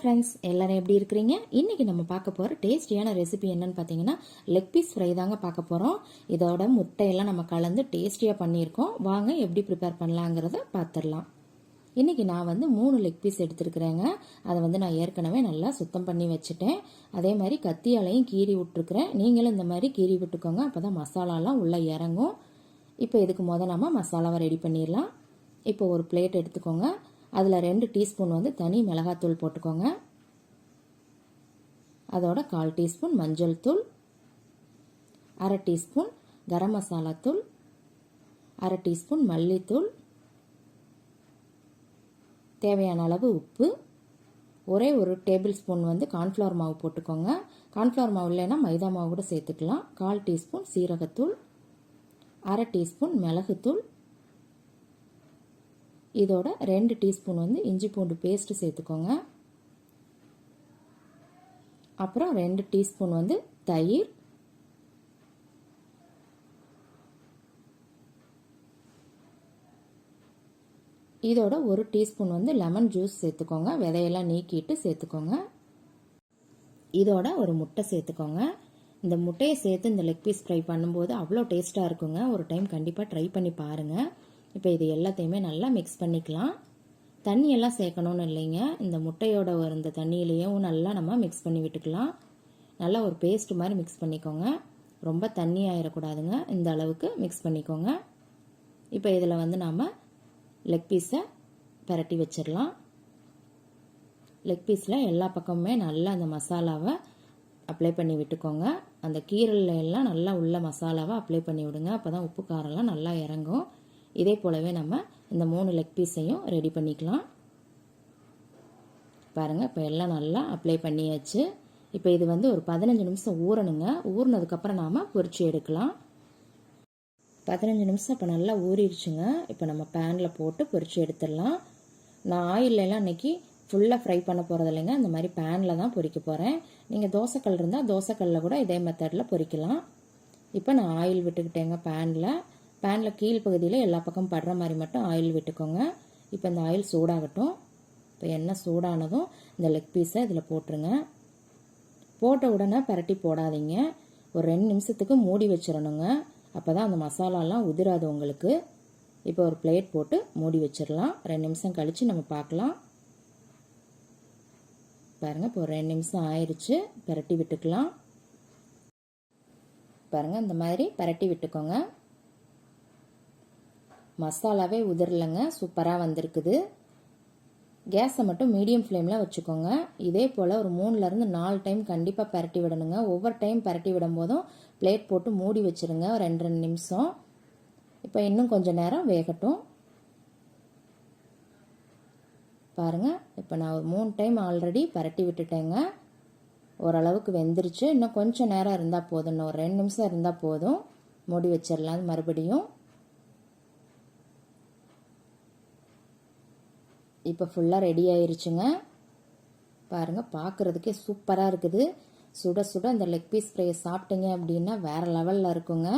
Friends, எல்லாரும் எப்படி இருக்கிறீங்க? இன்றைக்கி நம்ம பார்க்க போகிற டேஸ்டியான ரெசிபி என்னன்னு பார்த்தீங்கன்னா லெக் பீஸ் ஃப்ரை தாங்க பார்க்க போகிறோம். இதோட முட்டையெல்லாம் நம்ம கலந்து டேஸ்டியாக பண்ணியிருக்கோம். வாங்க எப்படி ப்ரிப்பேர் பண்ணலாங்கிறத பார்த்துடலாம். இன்றைக்கி நான் 3 லெக் பீஸ் எடுத்துருக்குறேங்க. அதை நான் ஏற்கனவே நல்லா சுத்தம் பண்ணி வச்சுட்டேன். அதே மாதிரி கத்தியாலையும் கீறி விட்டுருக்குறேன். நீங்களும் இந்த மாதிரி கீறி விட்டுக்கோங்க, அப்போ தான் மசாலாலாம் உள்ளே இறங்கும். இப்போ இதுக்கு நம்ம மசாலாவை ரெடி பண்ணிடலாம். இப்போ ஒரு பிளேட் எடுத்துக்கோங்க. அதில் 2 டீஸ்பூன் தனி மிளகாத்தூள் போட்டுக்கோங்க. அதோட 1/4 டீஸ்பூன் மஞ்சள் தூள், 1/2 டீஸ்பூன் கரம் மசாலா தூள், 1/2 டீஸ்பூன் மல்லித்தூள், தேவையான அளவு உப்பு, ஒரே ஒரு டேபிள் ஸ்பூன் கார்ன்ஃப்ளவர் மாவு போட்டுக்கோங்க. கார்ன்ஃப்ளவர் மாவு இல்லைன்னா மைதா மாவு கூட சேர்த்துக்கலாம். 1/4 டீஸ்பூன் சீரகத்தூள், 1/2 டீஸ்பூன் மிளகுத்தூள், இதோட 2 டீஸ்பூன் இஞ்சி பூண்டு பேஸ்ட் சேர்த்துக்கோங்க. அப்புறம் 2 டீஸ்பூன் தயிர், இதோட 1 டீஸ்பூன் லெமன் ஜூஸ் சேர்த்துக்கோங்க. விதையெல்லாம் நீக்கிட்டு சேர்த்துக்கோங்க. இதோட ஒரு முட்டை சேர்த்துக்கோங்க. இந்த முட்டையை சேர்த்து இந்த லெக் பீஸ் ஃப்ரை பண்ணும்போது அவ்வளோ டேஸ்ட்டாக இருக்குங்க. ஒரு டைம் கண்டிப்பாக ட்ரை பண்ணி பாருங்கள். இப்போ இது எல்லாத்தையுமே நல்லா மிக்ஸ் பண்ணிக்கலாம். தண்ணியெல்லாம் சேர்க்கணும்னு இல்லைங்க. இந்த முட்டையோட இந்த தண்ணியிலையும் நல்லா நம்ம மிக்ஸ் பண்ணி விட்டுக்கலாம். நல்லா ஒரு பேஸ்ட் மாதிரி மிக்ஸ் பண்ணிக்கோங்க. ரொம்ப தண்ணி ஆயிடக்கூடாதுங்க. இந்த அளவுக்கு மிக்ஸ் பண்ணிக்கோங்க. இப்போ இதில் நாம் லெக் பீஸை பரட்டி வச்சிடலாம். லெக் பீஸில் எல்லா பக்கமுமே நல்லா அந்த மசாலாவை அப்ளை பண்ணி விட்டுக்கோங்க. அந்த கீரலில் எல்லாம் நல்லா உள்ள மசாலாவை அப்ளை பண்ணி விடுங்க. அப்போ தான் உப்பு காரெல்லாம் நல்லா இறங்கும். இதே போலவே நம்ம இந்த 3 லெக் பீஸையும் ரெடி பண்ணிக்கலாம். பாருங்கள், இப்போ எல்லாம் நல்லா அப்ளை பண்ணியாச்சு. இப்போ இது ஒரு 15 நிமிஷம் ஊறணுங்க. ஊறினதுக்கப்புறம் நாம் பொரிச்சு எடுக்கலாம். 15 நிமிஷம் இப்போ நல்லா ஊறிடுச்சுங்க. இப்போ நம்ம பேனில் போட்டு பொரிச்சு எடுத்துடலாம். நான் ஆயிலெல்லாம் இன்றைக்கி ஃபுல்லாக ஃப்ரை பண்ண போகிறது இல்லைங்க. இந்த மாதிரி பேனில் தான் பொரிக்க போகிறேன். நீங்கள் தோசைக்கல் இருந்தால் தோசைக்கல்லில் கூட இதே மெத்தடில் பொரிக்கலாம். இப்போ நான் ஆயில் விட்டுக்கிட்டேங்க. பேனில் கீழ்ப்பகுதியில் எல்லா பக்கம் படுற மாதிரி மட்டும் ஆயில் விட்டுக்கோங்க. இப்போ இந்த ஆயில் சூடாகட்டும். இப்போ எண்ணெய் சூடானதும் இந்த லெக் பீஸை இதில் போட்டுருங்க. போட்ட உடனே பரட்டி போடாதீங்க. ஒரு 2 நிமிஷத்துக்கு மூடி வச்சிடணுங்க. அப்போ தான் அந்த மசாலாலாம் உதிராது உங்களுக்கு. இப்போ ஒரு பிளேட் போட்டு மூடி வச்சிடலாம். 2 நிமிஷம் கழித்து நம்ம பார்க்கலாம். பாருங்கள், இப்போ ஒரு 2 நிமிஷம் ஆயிடுச்சு. பரட்டி விட்டுக்கலாம். பாருங்கள், இந்த மாதிரி பரட்டி விட்டுக்கோங்க. மசாலாவே உதிரலைங்க. சூப்பராக வந்திருக்குது. கேஸை மட்டும் மீடியம் ஃப்ளேமில் வச்சுக்கோங்க. இதே போல் ஒரு 3லேருந்து 4 டைம் கண்டிப்பாக பரட்டி விடணுங்க. ஒவ்வொரு டைம் பரட்டி விடும் போதும் பிளேட் போட்டு மூடி வச்சுருங்க. ஒரு 2 நிமிஷம். இப்போ இன்னும் கொஞ்சம் நேரம் வேகட்டும். பாருங்கள், இப்போ நான் ஒரு 3 டைம் ஆல்ரெடி பரட்டி விட்டுட்டேங்க. ஓரளவுக்கு வெந்துருச்சு. இன்னும் கொஞ்சம் நேரம் இருந்தால் போதும். இன்னும் ஒரு 2 நிமிஷம் இருந்தால் போதும். மூடி வச்சிடலாம் மறுபடியும். இப்போ ஃபுல்லாக ரெடி ஆயிருச்சுங்க. பாருங்கள், பார்க்குறதுக்கே சூப்பராக இருக்குது. சுட சுட இந்த லெக் பீஸ் ஃப்ரையை சாப்பிட்டீங்க அப்படின்னா வேறு லெவலில் இருக்குங்க.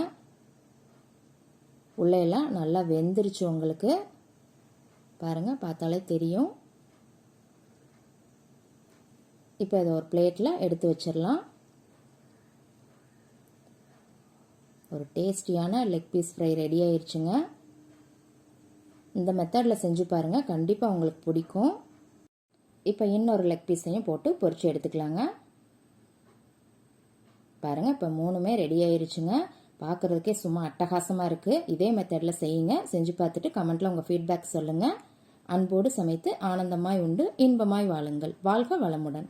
உள்ளேலாம் நல்லா வெந்துருச்சு உங்களுக்கு. பாருங்கள், பார்த்தாலே தெரியும். இப்போ இதை ஒரு பிளேட்டில் எடுத்து வச்சிடலாம். ஒரு டேஸ்டியான லெக் பீஸ் ஃப்ரை ரெடி ஆயிருச்சுங்க. இந்த மெத்தடில் செஞ்சு பாருங்கள், கண்டிப்பாக உங்களுக்கு பிடிக்கும். இப்போ இன்னொரு லெக் பீஸையும் போட்டு பொரிச்சு எடுத்துக்கலாங்க. பாருங்கள், இப்போ 3மே ரெடி ஆயிருச்சுங்க. பார்க்குறதுக்கே சும்மா அட்டகாசமாக இருக்குது. இதே மெத்தடில் செய்யுங்க. செஞ்சு பார்த்துட்டு கமெண்ட்டில் உங்கள் ஃபீட்பேக் சொல்லுங்கள். அன்போடு சமைத்து ஆனந்தமாய் உண்டு இன்பமாய் வாழுங்கள். வாழ்க வளமுடன்.